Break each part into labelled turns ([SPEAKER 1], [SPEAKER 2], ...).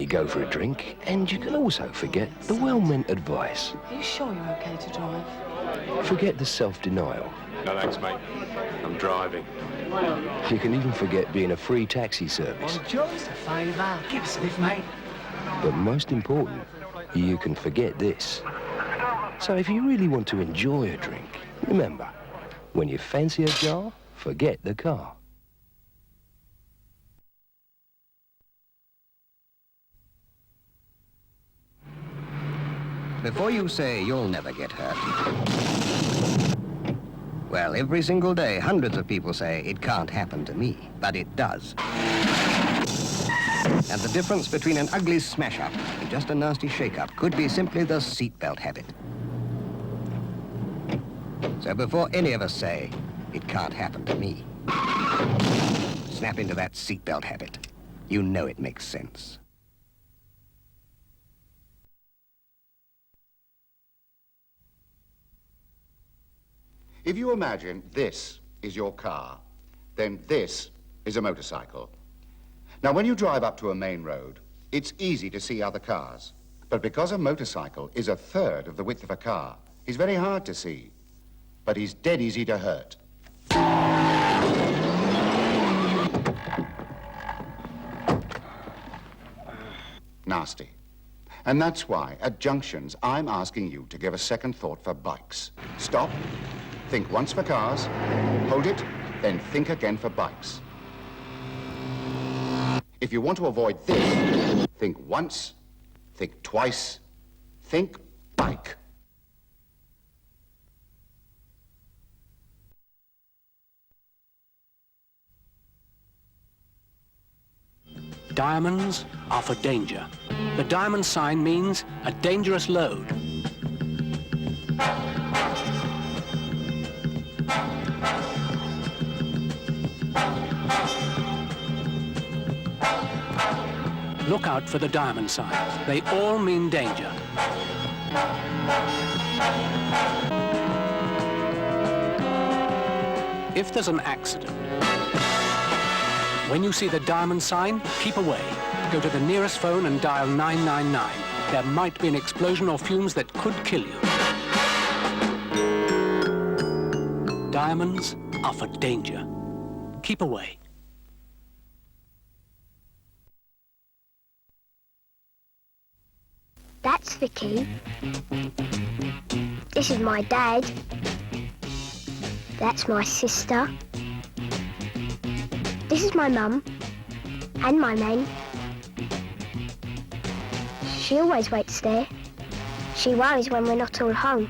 [SPEAKER 1] go for a drink, and you can also forget the well-meant advice.
[SPEAKER 2] Are you sure you're okay to drive?
[SPEAKER 1] Forget the self-denial.
[SPEAKER 3] No thanks, mate. I'm driving.
[SPEAKER 1] You can even forget being a free taxi service.
[SPEAKER 4] Just a favour. Give us a lift, mate.
[SPEAKER 1] But most important, you can forget this. So if you really want to enjoy a drink, remember, when you fancy a jar, forget the car.
[SPEAKER 5] Before you say you'll never get hurt, well, every single day, hundreds of people say it can't happen to me, but it does. And the difference between an ugly smash-up and just a nasty shake-up could be simply the seatbelt habit. So before any of us say, it can't happen to me, snap into that seatbelt habit. You know it makes sense.
[SPEAKER 6] If you imagine this is your car, then this is a motorcycle. Now, when you drive up to a main road, it's easy to see other cars. But because a motorcycle is a third of the width of a car, he's very hard to see. But he's dead easy to hurt. Nasty. And that's why, at junctions, I'm asking you to give a second thought for bikes. Stop. Think once for cars, hold it, then think again for bikes. If you want to avoid this, think once, think twice, think bike.
[SPEAKER 7] Diamonds are for danger. The diamond sign means a dangerous load. Look out for the diamond signs. They all mean danger. If there's an accident, when you see the diamond sign, keep away. Go to the nearest phone and dial 999. There might be an explosion or fumes that could kill you. Diamonds are for danger. Keep away.
[SPEAKER 8] That's Vicky. This is my dad. That's my sister. This is my mum and my nan. She always waits there. She worries when we're not all home.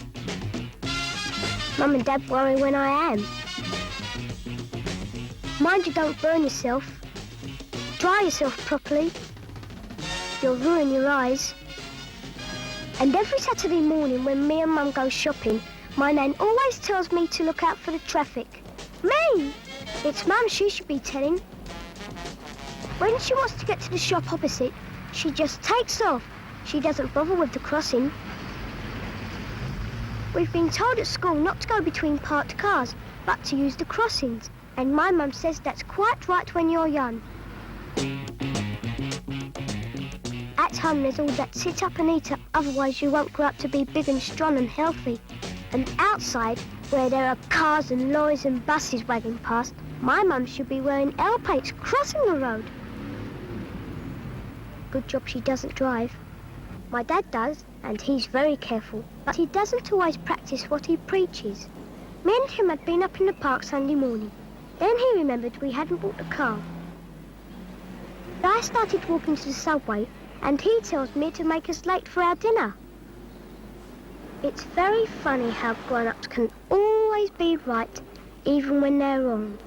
[SPEAKER 8] Mum and Dad worry when I am. Mind you don't burn yourself. Dry yourself properly. You'll ruin your eyes. And every Saturday morning when me and Mum go shopping, my nan always tells me to look out for the traffic. Me! It's Mum she should be telling. When she wants to get to the shop opposite, she just takes off. She doesn't bother with the crossing. We've been told at school not to go between parked cars, but to use the crossings. And my Mum says that's quite right when you're young. At home, there's all that sit up and eat up, otherwise you won't grow up to be big and strong and healthy. And outside, where there are cars and lorries and buses wagging past, my Mum should be wearing L-plates crossing the road. Good job she doesn't drive. My dad does, and he's very careful, but he doesn't always practice what he preaches. Me and him had been up in the park Sunday morning. Then he remembered we hadn't bought a car. I started walking to the subway, and he tells me to make us late for our dinner. It's very funny how grown-ups can always be right, even when they're wrong.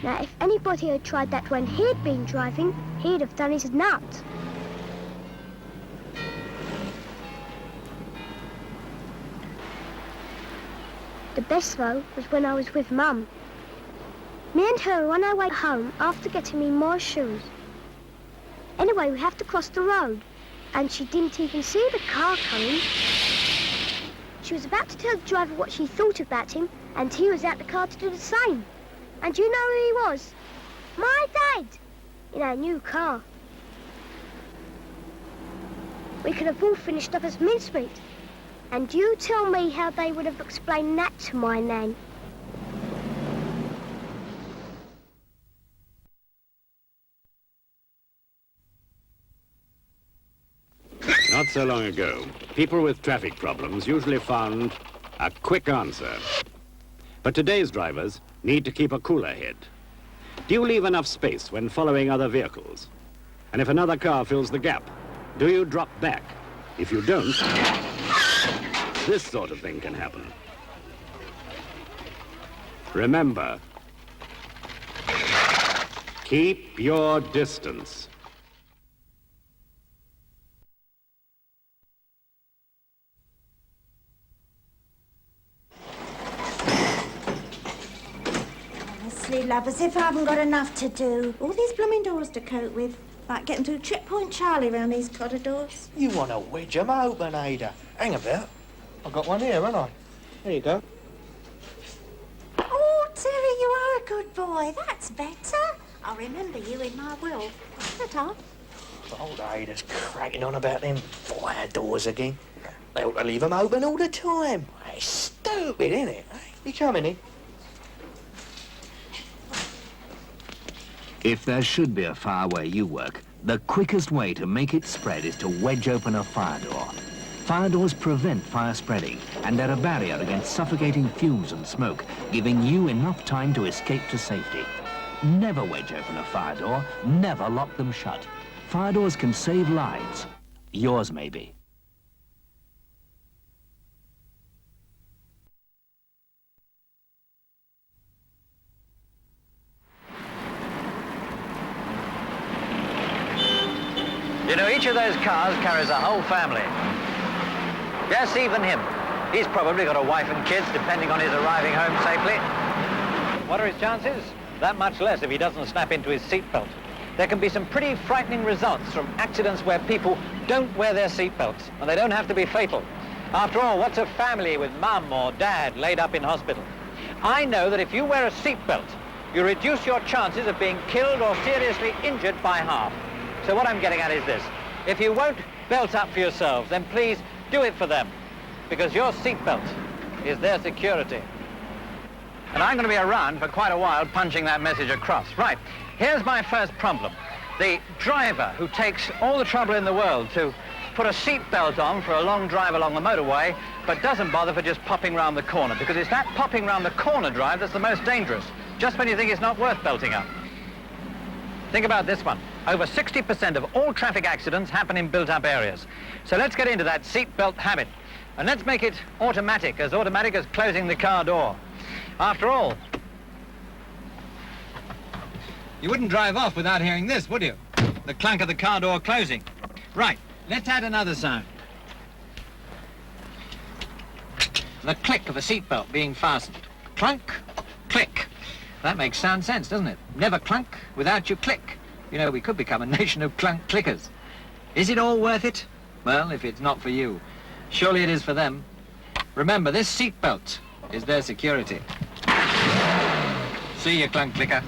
[SPEAKER 8] Now, if anybody had tried that when he'd been driving, he'd have done his nut. The best, though, was when I was with Mum. Me and her were on our way home after getting me more shoes. Anyway, we have to cross the road, and she didn't even see the car coming. She was about to tell the driver what she thought about him, and he was out the car to do the same. And you know who he was? My dad! In our new car. We could have all finished up as mincemeat. And you tell me how they would have explained that to my nan.
[SPEAKER 9] Not so long ago, people with traffic problems usually found a quick answer. But today's drivers need to keep a cooler head. Do you leave enough space when following other vehicles? And if another car fills the gap, do you drop back? If you don't, this sort of thing can happen. Remember, keep your distance.
[SPEAKER 10] Honestly, love, as if I haven't got enough to do. All these blooming doors to cope with. Like getting to Trip Point Charlie round these corridors.
[SPEAKER 11] You want to wedge 'em open, Ada. Hang about. I've got one here, haven't I? There you go.
[SPEAKER 10] Oh, Terry, you are a good boy. That's better. I'll remember you in my will. Ta-ta.
[SPEAKER 11] Old Ada's cracking on about them fire doors again. They ought to leave 'em open all the time. It's stupid, isn't it? You coming in?
[SPEAKER 12] If there should be a fire where you work, the quickest way to make it spread is to wedge open a fire door. Fire doors prevent fire spreading, and they're a barrier against suffocating fumes and smoke, giving you enough time to escape to safety. Never wedge open a fire door, never lock them shut. Fire doors can save lives. Yours maybe.
[SPEAKER 13] You know, each of those cars carries a whole family. Yes, even him. He's probably got a wife and kids, depending on his arriving home safely. What are his chances? That much less if he doesn't snap into his seatbelt. There can be some pretty frightening results from accidents where people don't wear their seatbelts, and they don't have to be fatal. After all, what's a family with mum or dad laid up in hospital? I know that if you wear a seatbelt, you reduce your chances of being killed or seriously injured by half. So what I'm getting at is this. If you won't belt up for yourselves, then please do it for them, because your seatbelt is their security. And I'm going to be around for quite a while punching that message across. Right, here's my first problem. The driver who takes all the trouble in the world to put a seatbelt on for a long drive along the motorway, but doesn't bother for just popping round the corner, because it's that popping round the corner drive that's the most dangerous, just when you think it's not worth belting up. Think about this one. Over 60% of all traffic accidents happen in built-up areas. So let's get into that seatbelt habit. And let's make it automatic as closing the car door. After all, you wouldn't drive off without hearing this, would you? The clank of the car door closing. Right, let's add another sound. The click of a seatbelt being fastened. Clunk, click. That makes sound sense, doesn't it? Never clunk without your click. You know, we could become a nation of clunk clickers. Is it all worth it? Well, if it's not for you, surely it is for them. Remember, this seatbelt is their security. See you, clunk clicker.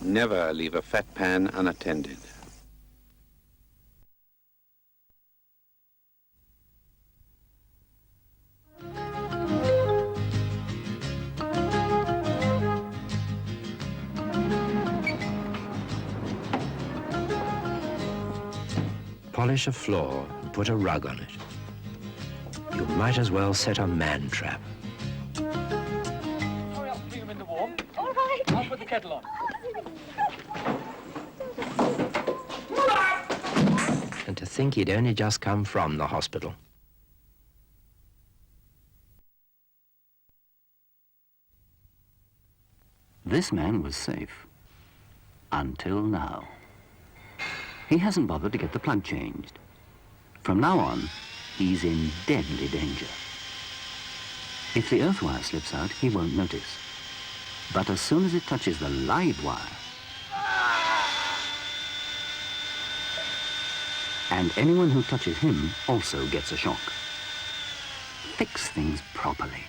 [SPEAKER 3] Never leave a fat pan unattended.
[SPEAKER 1] Polish a floor and put a rug on it. You might as well set a man trap.
[SPEAKER 7] Hurry up, leave them in the warm. All right. I'll put the kettle on.
[SPEAKER 1] And to think he'd only just come from the hospital.
[SPEAKER 14] This man was safe. Until now. He hasn't bothered to get the plug changed. From now on, he's in deadly danger. If the earth wire slips out, he won't notice. But as soon as it touches the live wire, and anyone who touches him also gets a shock. Fix things properly.